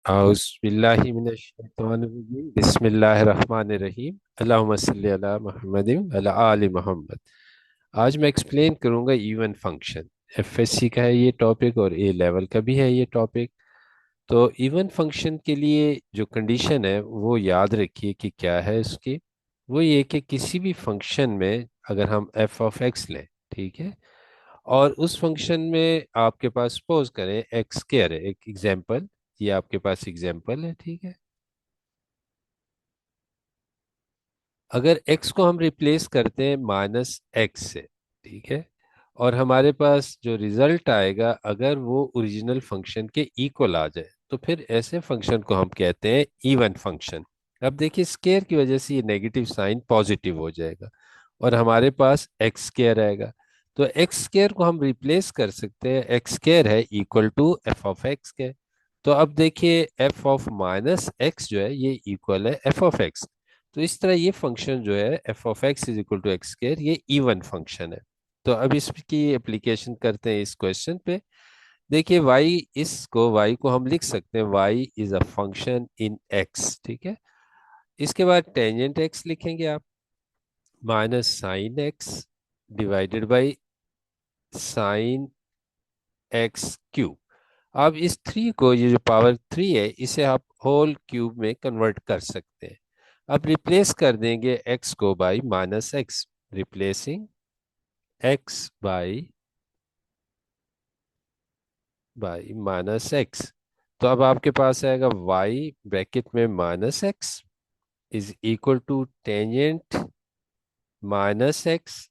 औज़ुबिल्लाहिमिनश्शैतानिर्रजीम बिस्मिल्लाहिर्रहमानिर्रहीम अल्लाहुम्मा सल्लि अला मुहम्मदिन व अला आलि मोहम्मद। आज मैं एक्सप्लेन करूंगा इवन फंक्शन। एफएससी का है ये टॉपिक और ए लेवल का भी है ये टॉपिक। तो इवन फंक्शन के लिए जो कंडीशन है वो याद रखिए कि क्या है उसकी। वो ये कि किसी भी फंक्शन में अगर हम एफ ऑफ एक्स लें, ठीक है, और उस फंक्शन में आपके पास सपोज करें एक्स स्क्वायर है, एक एग्जांपल, ये आपके पास एग्जांपल है, ठीक है। अगर x को हम रिप्लेस करते हैं माइनस एक्स से, ठीक है, और हमारे पास जो रिजल्ट आएगा अगर वो ओरिजिनल फंक्शन के इक्वल आ जाए तो फिर ऐसे फंक्शन को हम कहते हैं इवन फंक्शन। अब देखिए स्केयर की वजह से ये नेगेटिव साइन पॉजिटिव हो जाएगा और हमारे पास एक्स स्केयर आएगा। तो एक्स स्केयर को हम रिप्लेस कर सकते हैं, एक्स स्केयर है equal to F of X के। तो अब देखिए एफ ऑफ माइनस एक्स जो है ये इक्वल है एफ ऑफ एक्स। तो इस तरह ये फंक्शन जो है F of X is equal to X square, ये इवन फंक्शन है। तो अब इसकी एप्लीकेशन करते हैं इस क्वेश्चन पे। देखिए y को हम लिख सकते हैं y is a function in x, ठीक है। इसके बाद टेंजेंट x लिखेंगे आप, minus sine x divided by sine x cube. अब इस थ्री को, ये जो पावर थ्री है, इसे आप होल क्यूब में कन्वर्ट कर सकते हैं। अब रिप्लेस कर देंगे x को by minus X, replacing x by minus X. तो अब आपके पास आएगा y ब्रैकेट में minus X is equal to tangent minus X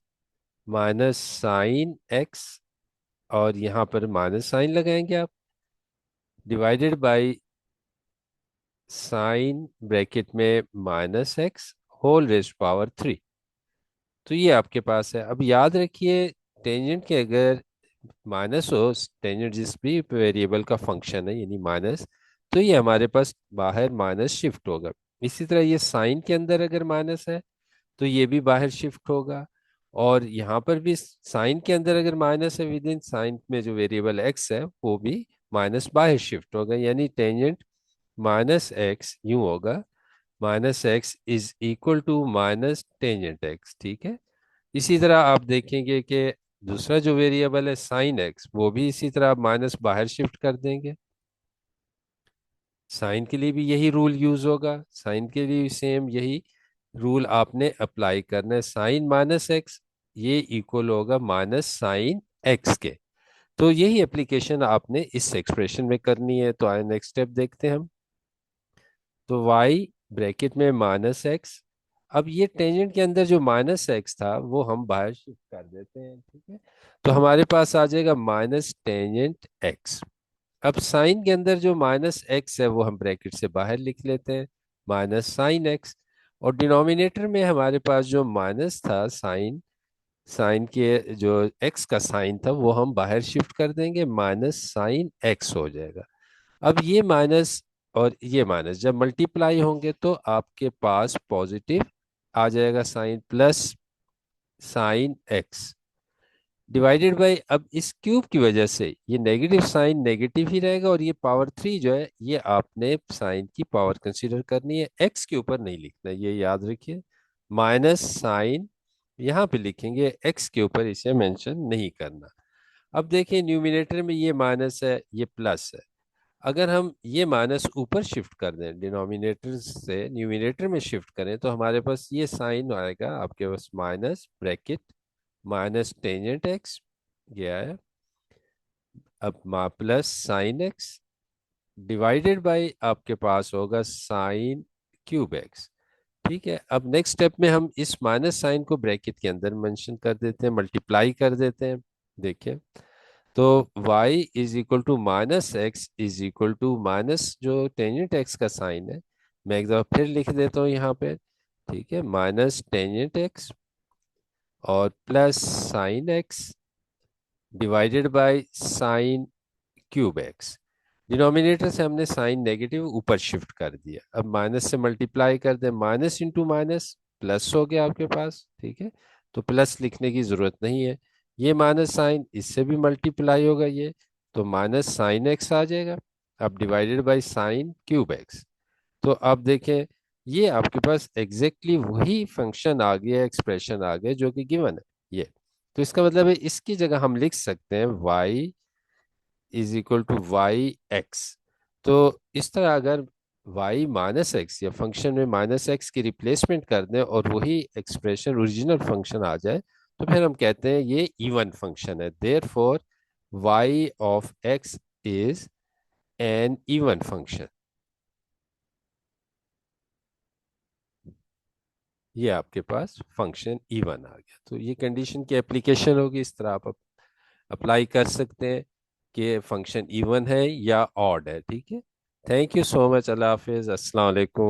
minus sine X, और यहाँ पर माइनस साइन लगाएंगे आप, डिवाइडेड बाई साइन ब्रैकेट में minus X whole raise power three. तो ये आपके पास है। अब याद रखिए टेंजेंट के अगर माइनस हो, टेंजेंट जिस भी वेरिएबल का फंक्शन है यानी माइनस, तो ये हमारे पास बाहर माइनस शिफ्ट होगा। इसी तरह ये साइन के अंदर अगर माइनस है तो ये भी बाहर शिफ्ट होगा, और यहाँ पर भी साइन के अंदर अगर माइनस है विद इन साइन में जो वेरिएबल एक्स है वो भी माइनस बाहर शिफ्ट होगा, यानी टेंजेंट माइनस एक्स यूं होगा, minus X is equal to minus tangent X, ठीक है। इसी तरह आप देखेंगे कि दूसरा जो वेरिएबल है साइन एक्स, वो भी इसी तरह आप माइनस बाहर शिफ्ट कर देंगे। साइन के लिए भी यही रूल यूज होगा, साइन के लिए सेम यही रूल आपने अप्लाई करना है। साइन माइनस एक्स ये इक्वल होगा माइनस साइन एक्स के। तो यही एप्लीकेशन आपने इस एक्सप्रेशन में करनी है। तो आए नेक्स्ट स्टेप देखते हैं हम। तो y ब्रैकेट में माइनस एक्स, अब ये टेंजेंट के अंदर जो माइनस एक्स था वो हम बाहर शिफ्ट कर देते हैं, ठीक है। तो हमारे पास आ जाएगा माइनस टेंजेंट एक्स। अब साइन के अंदर जो माइनस एक्स है वो हम ब्रैकेट से बाहर लिख लेते हैं, माइनस साइन एक्स। और डिनोमिनेटर में हमारे पास जो माइनस था साइन, साइन के जो एक्स का साइन था वो हम बाहर शिफ्ट कर देंगे, माइनस साइन एक्स हो जाएगा। अब ये माइनस और ये माइनस जब मल्टीप्लाई होंगे तो आपके पास पॉजिटिव आ जाएगा sine, plus sine x divided by, अब इस क्यूब की वजह से ये नेगेटिव साइन नेगेटिव ही रहेगा, और ये पावर थ्री जो है ये आपने साइन की पावर कंसीडर करनी है, एक्स के ऊपर नहीं लिखना, ये याद रखिए। माइनस साइन यहाँ पे लिखेंगे, एक्स के ऊपर इसे मेंशन नहीं करना। अब देखिए न्यूमिनेटर में ये माइनस है ये प्लस है, अगर हम ये माइनस ऊपर शिफ्ट कर दें, डिनोमिनेटर से न्यूमिनेटर में शिफ्ट करें, तो हमारे पास ये साइन आएगा आपके पास minus bracket minus tangent x, ये आया। अब plus sine x divided by आपके पास होगा साइन क्यूब एक्स, ठीक है। अब नेक्स्ट स्टेप में हम इस माइनस साइन को ब्रैकेट के अंदर मेंशन कर देते हैं, मल्टीप्लाई कर देते हैं। देखिए तो y is equal to minus X is equal to minus जो टेंजेंट एक्स का साइन है, मैं एक दफा फिर लिख देता हूँ यहाँ पे, ठीक है, माइनस टेंजेंट एक्स और plus sine x divided by sine cube x. Denominator से हमने साइन नेगेटिव ऊपर शिफ्ट कर दिया, अब माइनस से मल्टीप्लाई कर दे, माइनस इंटू माइनस प्लस हो गया आपके पास, ठीक है। तो प्लस लिखने की जरूरत नहीं है, ये माइनस साइन इससे भी मल्टीप्लाई होगा ये, तो माइनस साइन एक्स आ जाएगा। अब divided by sine cube x. तो अब देखें, ये आपके पास एग्जैक्टली वही फंक्शन आ गया, एक्सप्रेशन आ गया जो कि गिवन है ये। तो इसका मतलब है इसकी जगह हम लिख सकते हैं y is equal to Y X. तो इस तरह अगर y माइनस एक्स या फंक्शन में माइनस एक्स की रिप्लेसमेंट कर दें और वही एक्सप्रेशन ओरिजिनल फंक्शन आ जाए, तो फिर हम कहते हैं ये इवन फंक्शन है। Therefore y of x is an even function. ये आपके पास फंक्शन इवन आ गया। तो ये कंडीशन की एप्लीकेशन होगी, इस तरह आप अप्लाई कर सकते हैं कि फंक्शन इवन है या ऑड है। ठीक है। Thank you so much. अल्लाह हाफिज। अस्सलाम वालेकुम।